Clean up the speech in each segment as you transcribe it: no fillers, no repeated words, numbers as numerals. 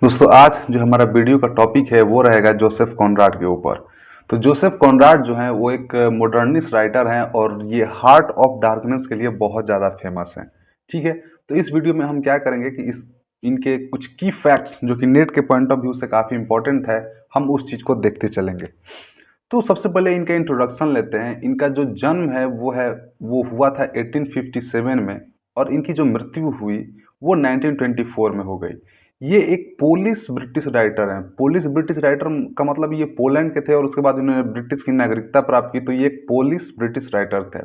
दोस्तों आज जो हमारा वीडियो का टॉपिक है वो रहेगा जोसेफ कॉनराड के ऊपर। तो जोसेफ कॉनराड जो है वो एक मॉडर्निस्ट राइटर हैं और ये हार्ट ऑफ डार्कनेस के लिए बहुत ज़्यादा फेमस हैं। ठीक है, तो इस वीडियो में हम क्या करेंगे कि इस इनके कुछ की फैक्ट्स जो कि नेट के पॉइंट ऑफ व्यू से काफ़ी इंपॉर्टेंट है, हम उस चीज़ को देखते चलेंगे। तो सबसे पहले इनका इंट्रोडक्शन लेते हैं। इनका जो जन्म है वो हुआ था 1857 में और इनकी जो मृत्यु हुई वो 1924 में हो गई। ये एक पोलिश ब्रिटिश राइटर हैं। पोलिश ब्रिटिश राइटर का मतलब ये पोलैंड के थे और उसके बाद इन्होंने ब्रिटिश की नागरिकता प्राप्त की, तो ये एक पोलिश ब्रिटिश राइटर थे।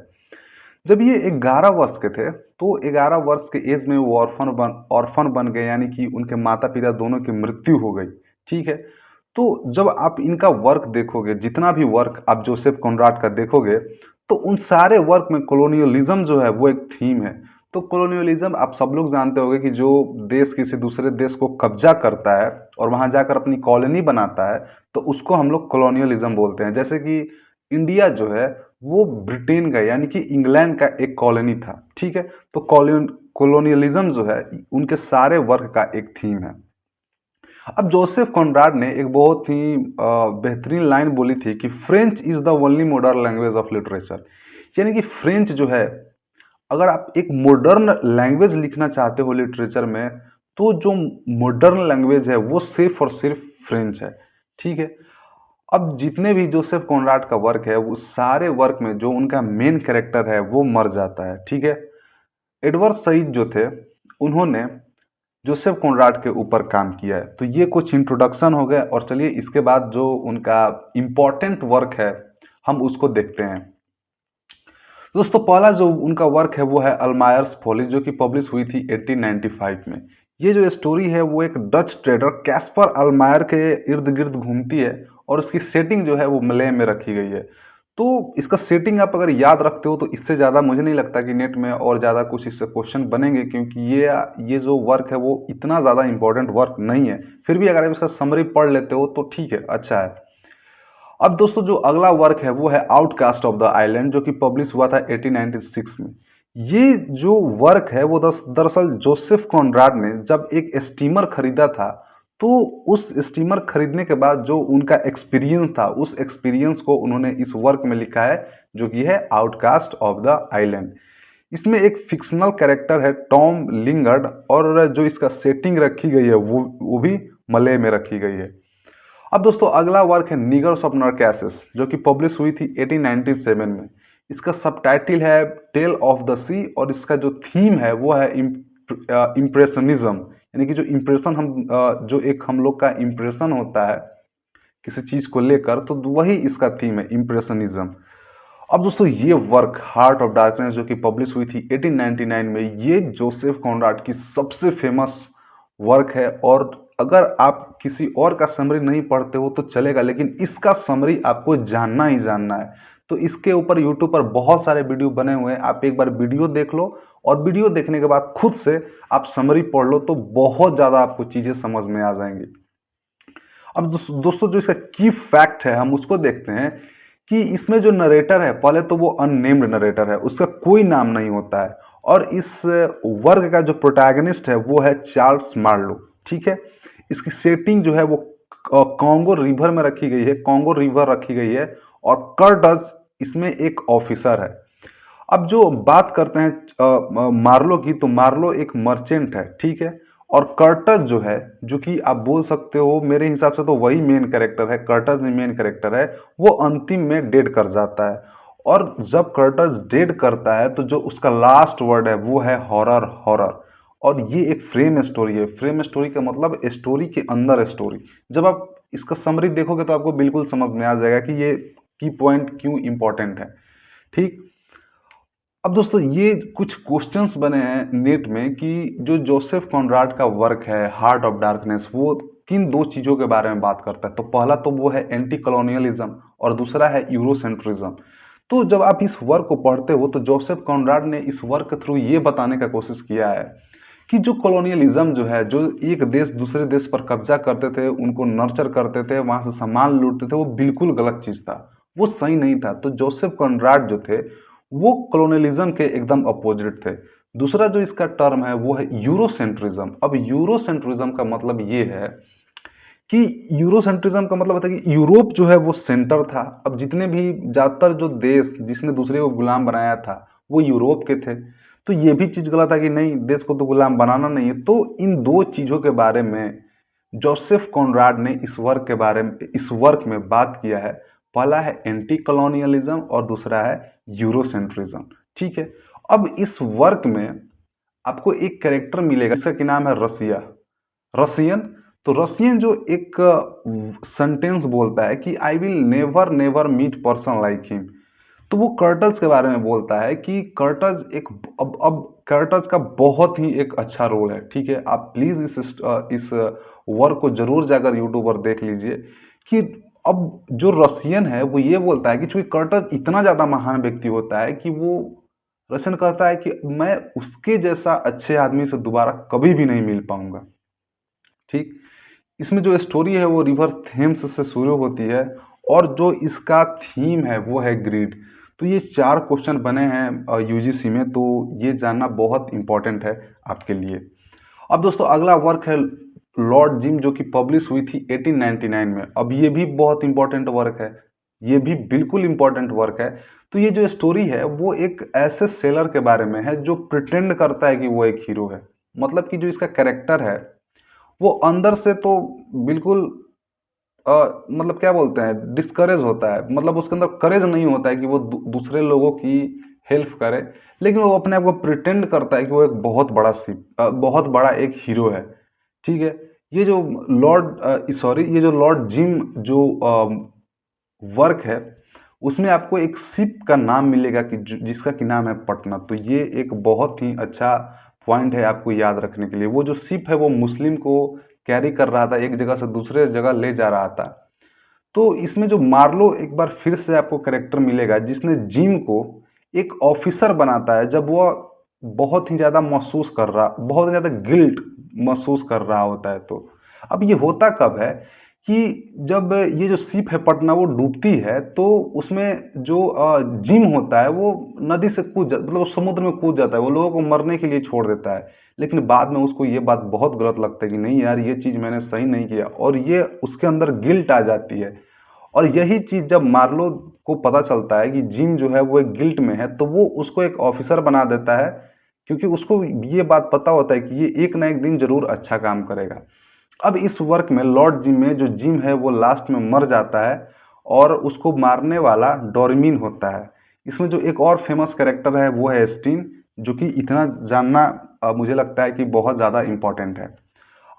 जब ये 11 वर्ष के थे तो 11 वर्ष के एज में वो ऑर्फन बन गए, यानी कि उनके माता पिता दोनों की मृत्यु हो गई। ठीक है, तो जब आप इनका वर्क देखोगे, जितना भी वर्क आप जोसेफ कॉनराड का देखोगे, तो उन सारे वर्क में कॉलोनियलिज्म जो है वो एक थीम है। तो कॉलोनियलिज्म आप सब लोग जानते होंगे कि जो देश किसी दूसरे देश को कब्जा करता है और वहां जाकर अपनी कॉलोनी बनाता है, तो उसको हम लोग कॉलोनियलिज्म बोलते हैं। जैसे कि इंडिया जो है वो ब्रिटेन का यानी कि इंग्लैंड का एक कॉलोनी था। ठीक है, तो कॉलोनियलिज्म जो है उनके सारे वर्क का एक थीम है। अब जोसेफ कॉनराड ने एक बहुत ही बेहतरीन लाइन बोली थी कि French is the only modern language of literature. यानी कि फ्रेंच जो है, अगर आप एक मॉडर्न लैंग्वेज लिखना चाहते हो लिटरेचर में, तो जो मॉडर्न लैंग्वेज है वो सिर्फ और सिर्फ फ्रेंच है। ठीक है, अब जितने भी जोसेफ कॉनराड का वर्क है वो सारे वर्क में जो उनका मेन कैरेक्टर है वो मर जाता है। ठीक है, एडवर्ड सईद जो थे उन्होंने जोसेफ कॉनराड के ऊपर काम किया है। तो ये कुछ इंट्रोडक्शन हो गया और चलिए इसके बाद जो उनका इम्पोर्टेंट वर्क है हम उसको देखते हैं। दोस्तों पहला जो उनका वर्क है वो है अल्मायर्स फॉली, जो कि पब्लिश हुई थी 1895 में। ये जो स्टोरी है वो एक डच ट्रेडर कैस्पर अल्मायर के इर्द गिर्द घूमती है और उसकी सेटिंग जो है वो मलय में रखी गई है। तो इसका सेटिंग आप अगर याद रखते हो तो इससे ज़्यादा मुझे नहीं लगता कि नेट में और ज़्यादा कुछ इससे क्वेश्चन बनेंगे, क्योंकि ये जो वर्क है वो इतना ज़्यादा इंपॉर्टेंट वर्क नहीं है। फिर भी अगर आप इसका समरी पढ़ लेते हो तो ठीक है, अच्छा है। अब दोस्तों जो अगला वर्क है वो है आउटकास्ट ऑफ द आइलैंड, जो कि पब्लिश हुआ था 1896 में। ये जो वर्क है वो दरअसल जोसेफ कॉनराड ने जब एक स्टीमर खरीदा था, तो उस स्टीमर खरीदने के बाद जो उनका एक्सपीरियंस था उस एक्सपीरियंस को उन्होंने इस वर्क में लिखा है, जो कि है आउटकास्ट ऑफ द आइलैंड। इसमें एक फिक्शनल कैरेक्टर है टॉम लिंगर्ड और जो इसका सेटिंग रखी गई है वो भी मलय में रखी गई है। अब दोस्तों अगला वर्क है निगर्स ऑफ नरकैसिस, जो कि पब्लिश हुई थी 1897 में। इसका सबटाइटल है टेल ऑफ द सी और इसका जो थीम है वो है इम्प्रेशनिज्म, यानी कि जो इम्प्रेशन जो एक हम लोग का इम्प्रेशन होता है किसी चीज को लेकर, तो वही इसका थीम है इम्प्रेशनिज्म। अब दोस्तों ये वर्क हार्ट ऑफ डार्कनेस जो कि पब्लिश हुई थी 1899 में, ये जोसेफ कॉनराड की सबसे फेमस वर्क है। और अगर आप किसी और का समरी नहीं पढ़ते हो तो चलेगा, लेकिन इसका समरी आपको जानना ही जानना है। तो इसके ऊपर यूट्यूब पर बहुत सारे वीडियो बने हुए हैं, आप एक बार वीडियो देख लो और वीडियो देखने के बाद खुद से आप समरी पढ़ लो, तो बहुत ज़्यादा आपको चीज़ें समझ में आ जाएंगी। अब दोस्तों जो इसका की फैक्ट है हम उसको देखते हैं कि इसमें जो नरेटर है, पहले तो वो अननेम्ड नरेटर है, उसका कोई नाम नहीं होता है। और इस वर्ग का जो प्रोटैगनिस्ट है वो है चार्ल्स मार्लो। ठीक है, इसकी सेटिंग जो है वो कॉन्गो रिवर में रखी गई है, कॉन्गो रिवर रखी गई है और कर्टज इसमें एक ऑफिसर है। अब जो बात करते हैं मार्लो की, तो मार्लो एक मर्चेंट है। ठीक है, और कर्टज जो है, जो कि आप बोल सकते हो मेरे हिसाब से तो वही मेन कैरेक्टर है, कर्टज ही मेन कैरेक्टर है, वो अंतिम में डेड कर जाता है। और जब कर्टज डेड करता है तो जो उसका लास्ट वर्ड है वो है हॉरर हॉरर। और ये एक फ्रेम स्टोरी है। फ्रेम स्टोरी का मतलब स्टोरी के अंदर स्टोरी। जब आप इसका समरी देखोगे तो आपको बिल्कुल समझ में आ जाएगा कि ये की पॉइंट क्यों इंपॉर्टेंट है। ठीक, अब दोस्तों ये कुछ क्वेश्चंस बने हैं नेट में कि जो जोसेफ कॉनराड का वर्क है हार्ट ऑफ डार्कनेस, वो किन दो चीज़ों के बारे में बात करता है। तो पहला तो वो है एंटी कॉलोनियलिज्म और दूसरा है यूरोसेंट्रिज्म। तो जब आप इस वर्क को पढ़ते हो तो जोसेफ कॉनराड ने इस वर्क के थ्रू ये बताने का कोशिश किया है कि जो कॉलोनियलिज्म जो है, जो एक देश दूसरे देश पर कब्जा करते थे, उनको नर्चर करते थे, वहां से सामान लूटते थे, वो बिल्कुल गलत चीज था, वो सही नहीं था। तो जोसेफ कॉनराड जो थे वो कॉलोनियलिज्म के एकदम अपोजिट थे। दूसरा जो इसका टर्म है वो है यूरोसेंट्रिज्म। अब यूरोसेंट्रिज्म का मतलब ये है कि यूरोसेंट्रिज्म का मतलब होता है कि यूरोप जो है वो सेंटर था। अब जितने भी ज़्यादातर जो देश जिसने दूसरे को गुलाम बनाया था वो यूरोप के थे। तो ये भी चीज़ गलत है कि नहीं, देश को तो गुलाम बनाना नहीं है। तो इन दो चीज़ों के बारे में जोसेफ कॉनराड ने इस वर्क में बात किया है। पहला है एंटी कॉलोनियलिज्म और दूसरा है यूरोसेंट्रिज्म। ठीक है। अब इस वर्क में आपको एक कैरेक्टर मिलेगा जिसका कि नाम है रसियन। तो रसियन जो एक सेंटेंस बोलता है कि I will never never meet person like him. तो वो कर्टल्स के बारे में बोलता है कि कर्टल्स एक अब कर्टल्स का बहुत ही एक अच्छा रोल है। ठीक है, आप प्लीज इस वर्क को जरूर जाकर यूट्यूब पर देख लीजिए कि अब जो रसियन है वो ये बोलता है कि चूंकि कर्टल्स इतना ज्यादा महान व्यक्ति होता है कि वो रसियन कहता है कि मैं उसके जैसा अच्छे आदमी से दोबारा कभी भी नहीं मिल पाऊंगा। ठीक। इसमें जो स्टोरी है वो रिवर थेम्स से शुरू होती है और जो इसका थीम है वो है ग्रीड। तो ये 4 क्वेश्चन बने हैं यूजीसी में, तो ये जानना बहुत इंपॉर्टेंट है आपके लिए। अब दोस्तों अगला वर्क है लॉर्ड जिम, जो कि पब्लिश हुई थी 1899 में। अब ये भी बहुत इंपॉर्टेंट वर्क है, ये भी बिल्कुल इंपॉर्टेंट वर्क है। तो ये जो स्टोरी है वो एक ऐसे सेलर के बारे में है जो प्रिटेंड करता है कि वो एक हीरो है। मतलब कि जो इसका कैरेक्टर है वो अंदर से तो बिल्कुल मतलब क्या बोलते हैं, डिस्करेज होता है। मतलब उसके अंदर करेज नहीं होता है कि वो दूसरे लोगों की हेल्प करे, लेकिन वो अपने आप को प्रिटेंड करता है कि वो एक बहुत बड़ा एक हीरो है। ठीक है। ये जो ये जो लॉर्ड जिम जो वर्क है उसमें आपको एक शिप का नाम मिलेगा कि जिसका कि नाम है पटना। तो ये एक बहुत ही अच्छा पॉइंट है आपको याद रखने के लिए। वो जो शिप है वो मुस्लिम को कैरी कर रहा था, एक जगह से दूसरे जगह ले जा रहा था। तो इसमें जो मार्लो एक बार फिर से आपको कैरेक्टर मिलेगा जिसने जिम को एक ऑफिसर बनाता है जब वो बहुत ही ज़्यादा गिल्ट महसूस कर रहा होता है। तो अब ये होता कब है कि जब ये जो शिप है पटना वो डूबती है तो उसमें जो जिम होता है वो नदी से मतलब वो समुद्र में कूद जाता है, वो लोगों को मरने के लिए छोड़ देता है। लेकिन बाद में उसको ये बात बहुत गलत लगता है कि नहीं यार, ये चीज़ मैंने सही नहीं किया, और ये उसके अंदर गिल्ट आ जाती है। और यही चीज़ जब मार्लो को पता चलता है कि जिम जो है वो एक गिल्ट में है तो वो उसको एक ऑफिसर बना देता है, क्योंकि उसको ये बात पता होता है कि ये एक ना एक दिन जरूर अच्छा काम करेगा। अब इस वर्क में लॉर्ड जिम में जो जिम है वो लास्ट में मर जाता है और उसको मारने वाला डोरेमिन होता है। इसमें जो एक और फेमस कैरेक्टर है वो है स्टीन, जो कि इतना जानना मुझे लगता है कि बहुत ज़्यादा इंपॉर्टेंट है।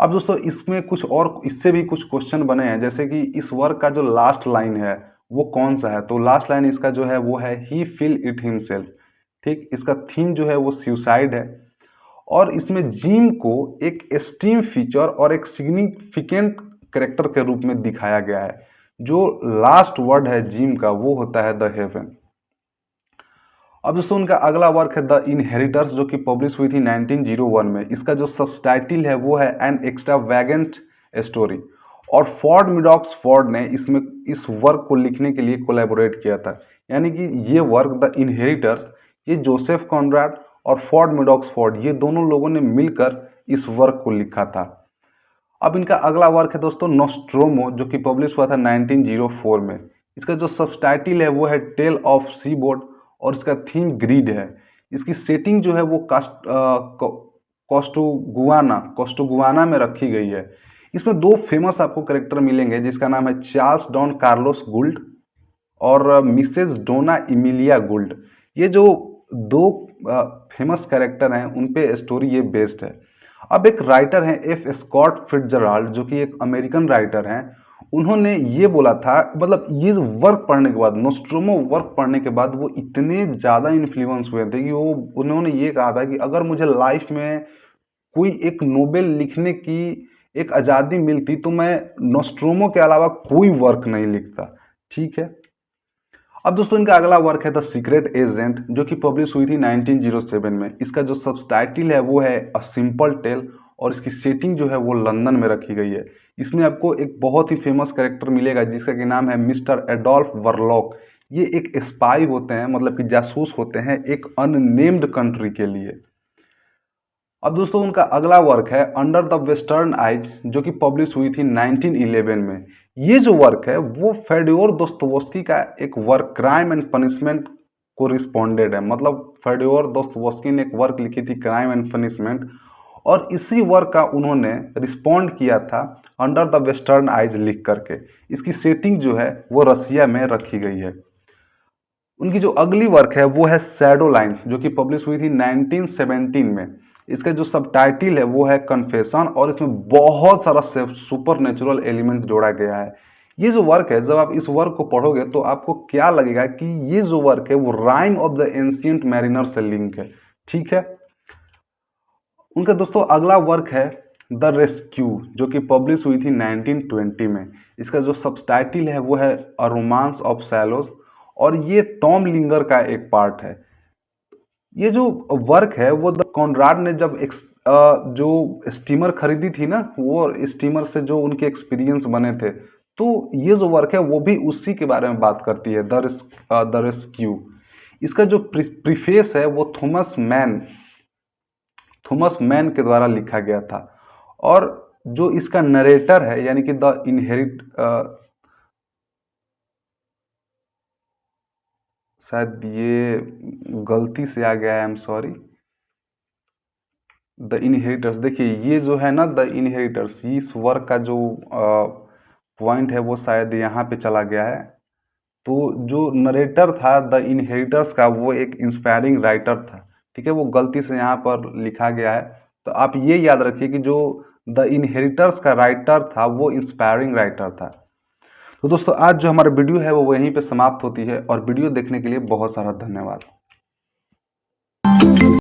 अब दोस्तों इसमें कुछ और इससे भी कुछ क्वेश्चन बने हैं, जैसे कि इस वर्क का जो लास्ट लाइन है वो कौन सा है। तो लास्ट लाइन इसका जो है वो है ही फील इट हिमसेल्फ। ठीक। इसका थीम जो है वो सुसाइड है और इसमें जिम को एक एस्टीम फीचर और एक सिग्निफिकेंट कैरेक्टर के रूप में दिखाया गया है। जो लास्ट वर्ड है जिम का वो होता है द हेवन। अब दोस्तों उनका अगला वर्क है द इनहेरिटर्स, जो कि पब्लिश हुई थी 1901 में। इसका जो सबटाइटिल है वो है एन एक्स्ट्रावैगेंट स्टोरी। और फॉर्ड मिडॉक्स फॉर्ड ने इसमें इस वर्क को लिखने के लिए कोलैबोरेट किया था। यानी कि ये वर्क द इनहेरिटर्स, ये जोसेफ कॉनराड और फॉर्ड मिडॉक्स फॉर्ड, ये दोनों लोगों ने मिलकर इस वर्क को लिखा था। अब इनका अगला वर्क है दोस्तों नोस्ट्रोमो, जो कि पब्लिश हुआ था 1904 में। इसका जो सबटाइटिल है वो है टेल ऑफ सी बोट और इसका थीम ग्रीड है। इसकी सेटिंग जो है वो कोस्टोगुआना में रखी गई है। इसमें 2 फेमस आपको कैरेक्टर मिलेंगे जिसका नाम है चार्ल्स डॉन कार्लोस गुल्ड और मिसेस डोना इमिलिया गुल्ड। ये जो 2 फेमस कैरेक्टर हैं उन पे स्टोरी ये बेस्ड है। अब एक राइटर हैं एफ स्कॉट फिट्जराल्ड, जो कि एक अमेरिकन राइटर हैं। उन्होंने ये बोला था, मतलब ये वर्क पढ़ने के बाद, नोस्ट्रोमो वर्क पढ़ने के बाद वो इतने ज़्यादा इन्फ्लुएंस हुए थे कि उन्होंने ये कहा था कि अगर मुझे लाइफ में कोई एक नोवेल लिखने की एक आज़ादी मिलती तो मैं नोस्ट्रोमो के अलावा कोई वर्क नहीं लिखता। ठीक है। अब दोस्तों इनका अगला वर्क है द सीक्रेट एजेंट, जो कि पब्लिश हुई थी 1907 में। इसका जो सबटाइटिल है वो है अ सिंपल टेल और इसकी सेटिंग जो है वो लंदन में रखी गई है। इसमें आपको एक बहुत ही फेमस कैरेक्टर मिलेगा जिसका कि नाम है मिस्टर एडोल्फ वर्लॉक। ये एक स्पाई होते हैं, मतलब कि जासूस होते हैं एक अननेम्ड कंट्री के लिए। अब दोस्तों उनका अगला वर्क है अंडर द वेस्टर्न आइज, जो कि पब्लिश हुई थी 1911 में। ये जो वर्क है वो फेडोर दोस्तोवस्की का एक वर्क क्राइम एंड पनिशमेंट को रिस्पॉन्डेड है। मतलब फेडोर दोस्तोवस्की ने एक वर्क लिखी थी क्राइम एंड पनिशमेंट, और इसी वर्क का उन्होंने रिस्पॉन्ड किया था अंडर द वेस्टर्न आइज लिख करके। इसकी सेटिंग जो है वो रसिया में रखी गई है। उनकी जो अगली वर्क है वो है शैडो लाइन्स, जो कि पब्लिश हुई थी 1917 में। इसका जो सब टाइटिल है वो है कन्फेशन, और इसमें बहुत सारा सुपर नेचुरल एलिमेंट जोड़ा गया है। ये जो वर्क है, जब आप इस वर्क को पढ़ोगे तो आपको क्या लगेगा कि ये जो वर्क है वो rhyme of the ancient mariner से लिंक है। ठीक है। उनका दोस्तों अगला वर्क है द रेस्क्यू, जो कि पब्लिश हुई थी 1920 में। इसका जो सबटाइटिल है वो है अ रोमांस ऑफ सैलोस, और ये टॉम लिंगर का एक पार्ट है। ये जो वर्क है वो द कॉनराड ने जब जो स्टीमर खरीदी थी ना, वो स्टीमर से जो उनके एक्सपीरियंस बने थे, तो ये जो वर्क है वो भी उसी के बारे में बात करती है, द रेस्क्यू। इसका जो प्रीफेस है वो थॉमस मैन के द्वारा लिखा गया था। और जो इसका नरेटर है यानी कि द इनहेरिट, शायद ये गलती से आ गया है, I am sorry. The inheritors, देखिए ये जो है ना द इनहेरिटर्स, इस वर्क का जो पॉइंट है वो शायद यहाँ पे चला गया है। तो जो नरेटर था द इनहेरिटर्स का वो एक इंस्पायरिंग राइटर था। ठीक है, वो गलती से यहाँ पर लिखा गया है। तो आप ये याद रखिए कि जो द इनहेरिटर्स का राइटर था वो इंस्पायरिंग राइटर था। तो दोस्तों आज जो हमारा वीडियो है वो वहीं पे समाप्त होती है, और वीडियो देखने के लिए बहुत सारा धन्यवाद।